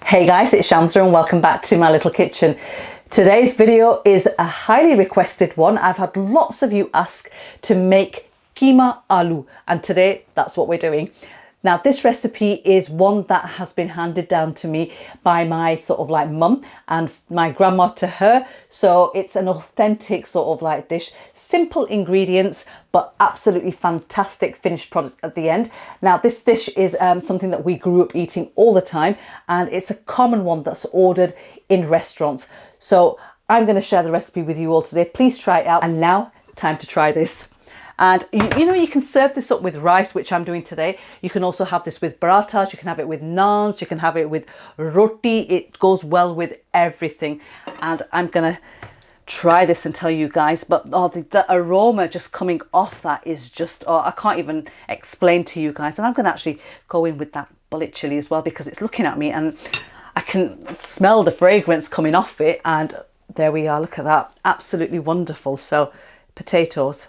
Hey guys, it's Shamsa and welcome back to my little kitchen. Today's video is a highly requested one. I've had lots of you ask to make Keema Aloo, and today that's what we're doing. Now this recipe is one that has been handed down to me by my sort of like mum and my grandma to her. So it's an authentic sort of like dish, simple ingredients, but absolutely fantastic finished product at the end. Now this dish is something that we grew up eating all the time, and it's a common one that's ordered in restaurants. So I'm going to share the recipe with you all today. Please try it out. And now time to try this. And you know, you can serve this up with rice, which I'm doing today. You can also have this with parathas, you can have it with naans, you can have it with roti. It goes well with everything. And I'm gonna try this and tell you guys, but oh, the aroma just coming off that is just, oh, I can't even explain to you guys. And I'm gonna actually go in with that bullet chili as well, because it's looking at me and I can smell the fragrance coming off it. And there we are, look at that, absolutely wonderful. So potatoes,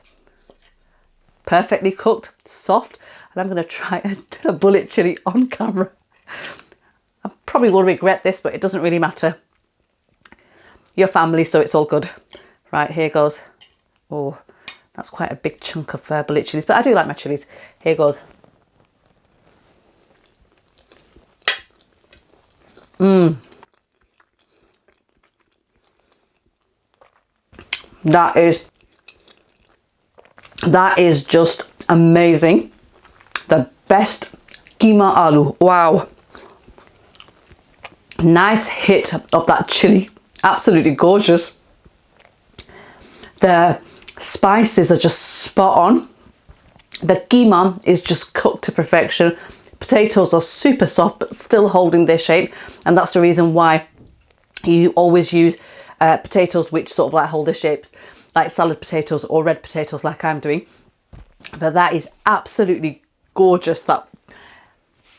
perfectly cooked, soft, and I'm going to try a bullet chili on camera. I probably will regret this, but it doesn't really matter. Your family, so it's all good. Right, here goes. Oh, that's quite a big chunk of bullet chilies, but I do like my chilies. Here goes. That is just amazing. The best Keema Aloo. Wow. Nice hit of that chili. Absolutely gorgeous. The spices are just spot on. The keema is just cooked to perfection. Potatoes are super soft but still holding their shape, and that's the reason why you always use potatoes which sort of like hold their shape, like salad potatoes or red potatoes like I'm doing. But that is absolutely gorgeous. That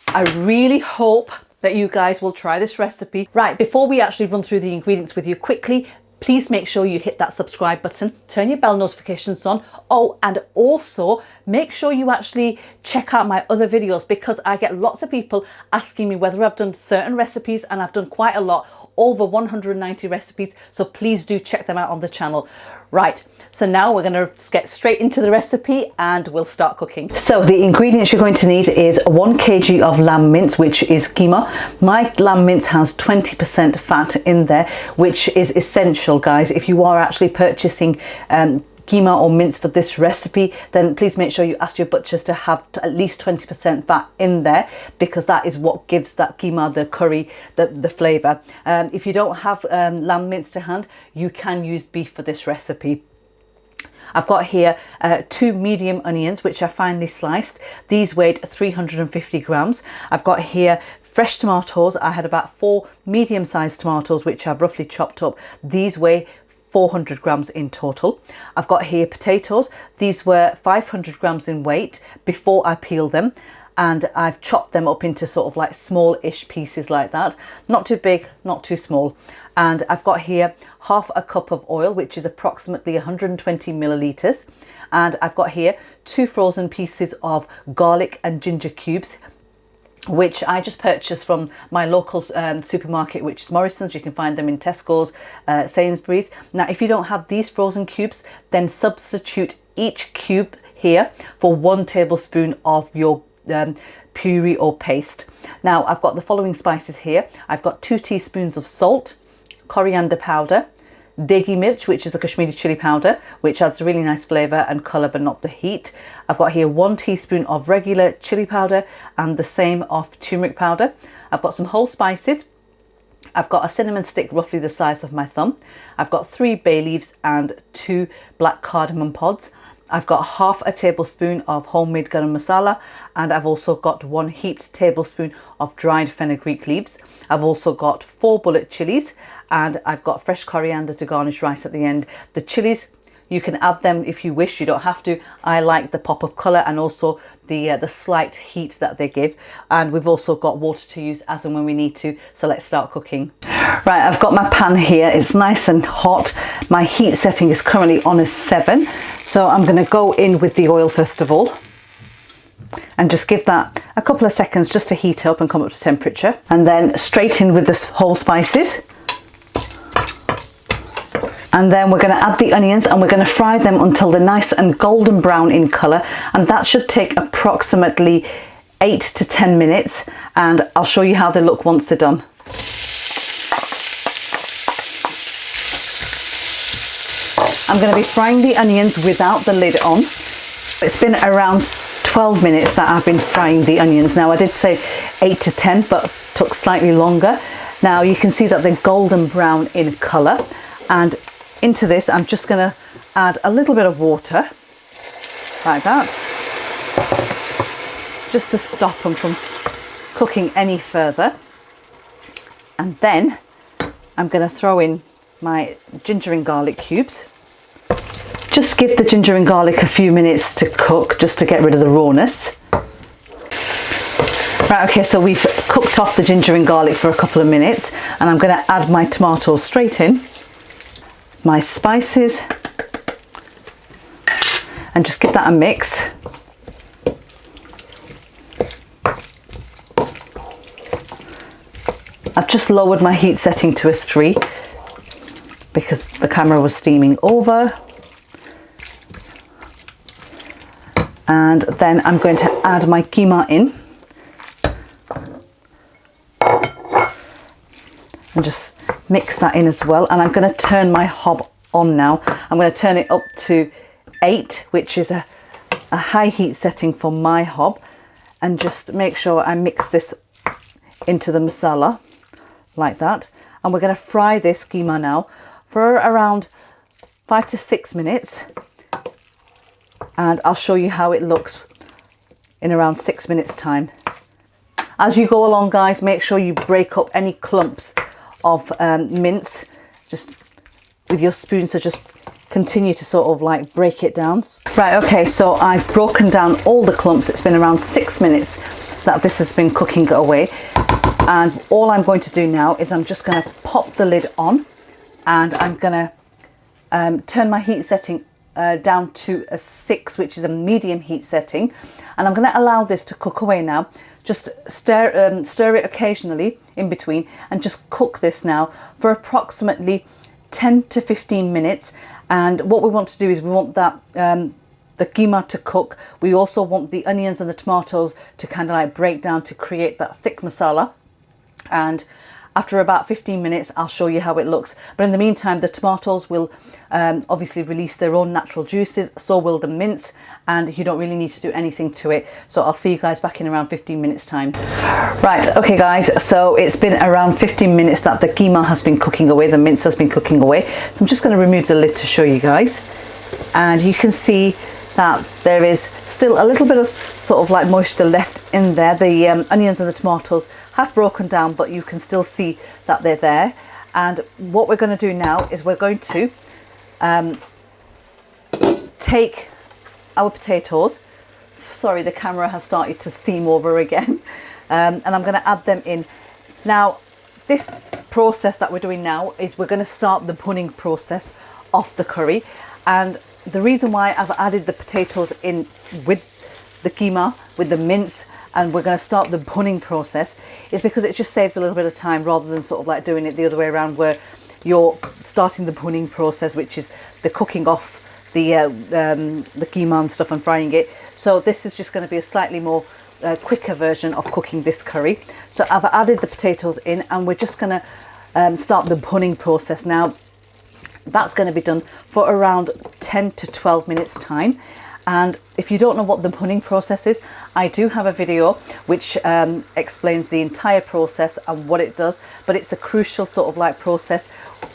I really hope that you guys will try this recipe. Right, before we actually run through the ingredients with you quickly, please make sure you hit that subscribe button, turn your bell notifications on. Oh, and also make sure you actually check out my other videos, because I get lots of people asking me whether I've done certain recipes, and I've done quite a lot, over 190 recipes, so please do check them out on the channel. Right, so now we're going to get straight into the recipe and we'll start cooking. So the ingredients you're going to need is 1 kg of lamb mince, which is keema. My lamb mince has 20% fat in there, which is essential, guys. If you are actually purchasing keema or mince for this recipe, then please make sure you ask your butchers to have at least 20% fat in there, because that is what gives that keema, the curry, the flavour. If you don't have lamb mince to hand, you can use beef for this recipe. I've got here 2 medium onions, which are finely sliced. These weighed 350 grams. I've got here fresh tomatoes. I had about 4 medium-sized tomatoes, which I've roughly chopped up. These weigh 400 grams in total. I've got here potatoes. These were 500 grams in weight before I peeled them, and I've chopped them up into sort of like small-ish pieces like that. Not too big, not too small. And I've got here half a cup of oil, which is approximately 120 milliliters. And I've got here 2 frozen pieces of garlic and ginger cubes, which I just purchased from my local supermarket, which is Morrison's. You can find them in Tesco's, Sainsbury's. Now, if you don't have these frozen cubes, then substitute each cube here for 1 tablespoon of your puree or paste. Now, I've got the following spices here. I've got 2 teaspoons of salt, coriander powder, Deghi mirch, which is a Kashmiri chili powder, which adds a really nice flavour and colour but not the heat. I've got here 1 teaspoon of regular chili powder and the same of turmeric powder. I've got some whole spices. I've got a cinnamon stick roughly the size of my thumb. I've got 3 bay leaves and 2 black cardamom pods. I've got half a tablespoon of homemade garam masala, and I've also got 1 heaped tablespoon of dried fenugreek leaves. I've also got 4 bullet chilies, and I've got fresh coriander to garnish right at the end. The chilies, you can add them if you wish, you don't have to. I like the pop of colour and also the slight heat that they give. And we've also got water to use as and when we need to. So let's start cooking. Right, I've got my pan here. It's nice and hot. My heat setting is currently on a 7. So I'm going to go in with the oil first of all. and just give that a couple of seconds just to heat up and come up to temperature. And then straight in with the whole spices. And then we're going to add the onions and we're going to fry them until they're nice and golden brown in colour. And that should take approximately 8 to 10 minutes. And I'll show you how they look once they're done. I'm going to be frying the onions without the lid on. It's been around 12 minutes that I've been frying the onions. Now I did say 8 to 10, but it took slightly longer. Now you can see that they're golden brown in colour, and into this I'm just going to add a little bit of water, like that, just to stop them from cooking any further. And then I'm going to throw in my ginger and garlic cubes. Just give the ginger and garlic a few minutes to cook, just to get rid of the rawness. Right, okay, so we've cooked off the ginger and garlic for a couple of minutes, and I'm going to add my tomatoes straight in, my spices, and just give that a mix. I've just lowered my heat setting to a 3 because the camera was steaming over. And then I'm going to add my keema in. And just mix that in as well. And I'm going to turn my hob on now. I'm going to turn it up to 8, which is a high heat setting for my hob. And just make sure I mix this into the masala, like that. And we're going to fry this keema now for around 5 to 6 minutes. And I'll show you how it looks in around 6 minutes time. As you go along, guys, make sure you break up any clumps of mince just with your spoon, so just continue to sort of like break it down. Right, okay, so I've broken down all the clumps. It's been around 6 minutes that this has been cooking away, and all I'm going to do now is I'm just going to pop the lid on, and I'm going to turn my heat setting down to a 6, which is a medium heat setting, and I'm going to allow this to cook away now. Just stir it occasionally in between, and just cook this now for approximately 10 to 15 minutes. And what we want to do is we want that the keema to cook. We also want the onions and the tomatoes to kind of like break down to create that thick masala. And after about 15 minutes, I'll show you how it looks. But in the meantime, the tomatoes will obviously release their own natural juices, so will the mince, and you don't really need to do anything to it. So I'll see you guys back in around 15 minutes time. Right, okay guys, so it's been around 15 minutes that the keema has been cooking away, the mince has been cooking away. So I'm just going to remove the lid to show you guys. And you can see that there is still a little bit of sort of like moisture left in there. The onions and the tomatoes have broken down, but you can still see that they're there. And what we're going to do now is we're going to take our potatoes. Sorry, the camera has started to steam over again. And I'm going to add them in. Now, this process that we're doing now is we're going to start the bunning process of the curry. And the reason why I've added the potatoes in with the keema, with the mince, and we're going to start the bunning process is because it just saves a little bit of time, rather than sort of like doing it the other way around, where you're starting the bunning process, which is the cooking off the keema and stuff and frying it. So this is just going to be a slightly more quicker version of cooking this curry. So I've added the potatoes in, and we're just going to start the bunning process now. That's going to be done for around 10 to 12 minutes time. And if you don't know what the bunning process is, I do have a video which explains the entire process and what it does. But it's a crucial sort of like process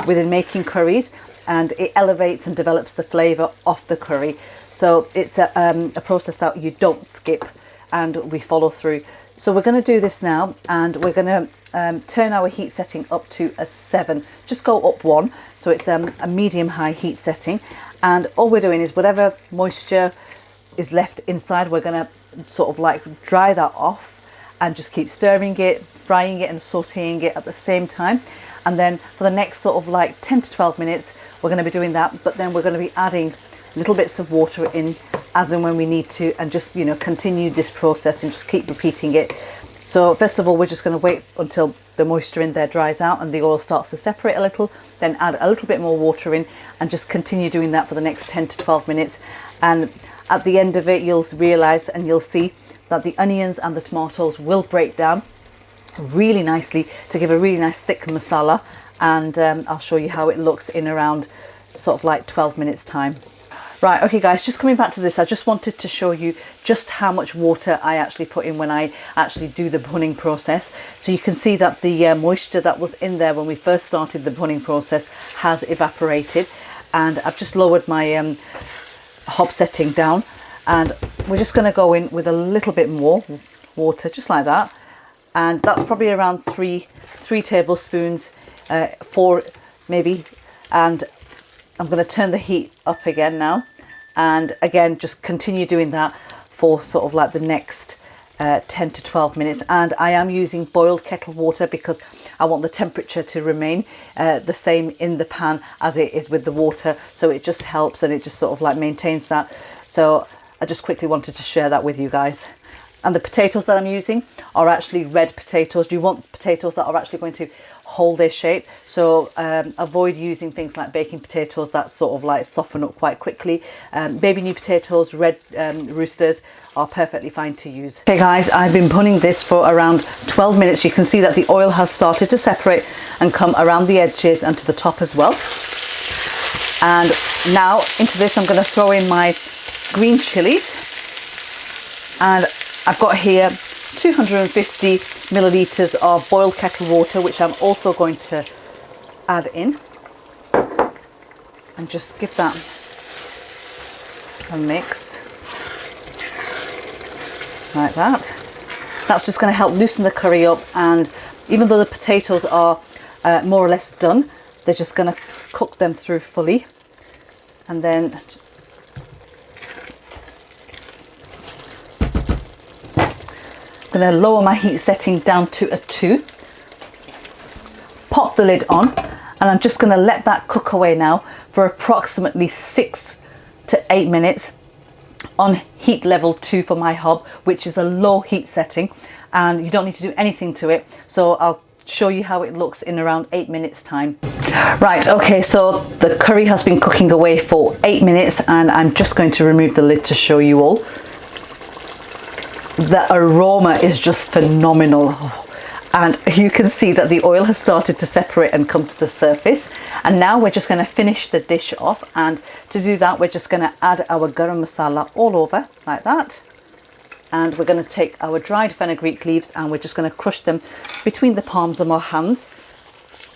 within making curries, and it elevates and develops the flavour of the curry. So it's a process that you don't skip, and we follow through. So we're going to do this now, and we're going to turn our heat setting up to a 7. Just go up 1, so it's a medium high heat setting. And all we're doing is whatever moisture is left inside, we're going to sort of like dry that off, and just keep stirring it, frying it and sauteing it at the same time. And then for the next sort of like 10 to 12 minutes, we're going to be doing that, but then we're going to be adding little bits of water in as and when we need to, and just, you know, continue this process and just keep repeating it. So first of all, we're just going to wait until the moisture in there dries out and the oil starts to separate a little, then add a little bit more water in and just continue doing that for the next 10 to 12 minutes. And at the end of it, you'll realize and you'll see that the onions and the tomatoes will break down really nicely to give a really nice thick masala. And I'll show you how it looks in around sort of like 12 minutes time. Right, okay guys, just coming back to this, I just wanted to show you just how much water I actually put in when I actually do the bunning process. So you can see that the moisture that was in there when we first started the bunning process has evaporated, and I've just lowered my hob setting down, and we're just going to go in with a little bit more water, just like that, and that's probably around three tablespoons, 4 maybe, and I'm going to turn the heat up again now, and again just continue doing that for sort of like the next 10 to 12 minutes. And I am using boiled kettle water because I want the temperature to remain the same in the pan as it is with the water, so it just helps and it just sort of like maintains that. So I just quickly wanted to share that with you guys. And the potatoes that I'm using are actually red potatoes. You want potatoes that are actually going to hold their shape. So avoid using things like baking potatoes that sort of like soften up quite quickly. Baby new potatoes, red roosters are perfectly fine to use. Okay guys, I've been bunning this for around 12 minutes. You can see that the oil has started to separate and come around the edges and to the top as well. And now into this I'm going to throw in my green chilies, and I've got here 250 millilitres of boiled kettle water, which I'm also going to add in, and just give that a mix like that. That's just going to help loosen the curry up, and even though the potatoes are more or less done, they're just going to cook them through fully. And then I'm going to lower my heat setting down to a 2, pop the lid on, and I'm just going to let that cook away now for approximately 6 to 8 minutes on heat level 2 for my hob, which is a low heat setting, and you don't need to do anything to it. So I'll show you how it looks in around 8 minutes time. Right, okay, so the curry has been cooking away for 8 minutes, and I'm just going to remove the lid to show you all. The aroma is just phenomenal, and you can see that the oil has started to separate and come to the surface. And now we're just going to finish the dish off, and to do that we're just going to add our garam masala all over like that, and we're going to take our dried fenugreek leaves and we're just going to crush them between the palms of our hands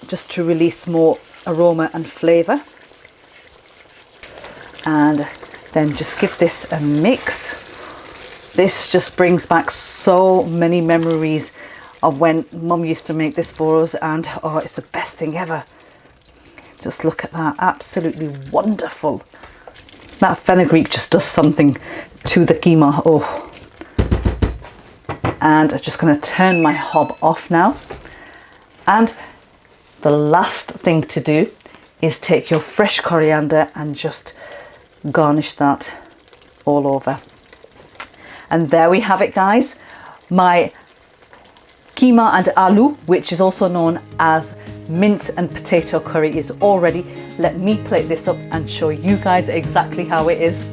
just to release more aroma and flavour. And then just give this a mix. This just brings back so many memories of when Mum used to make this for us, and oh, it's the best thing ever. Just look at that, absolutely wonderful. That fenugreek just does something to the keema. Oh. And I'm just going to turn my hob off now. And the last thing to do is take your fresh coriander and just garnish that all over. And there we have it guys, my keema and aloo, which is also known as mince and potato curry, is all ready. Let me plate this up and show you guys exactly how it is.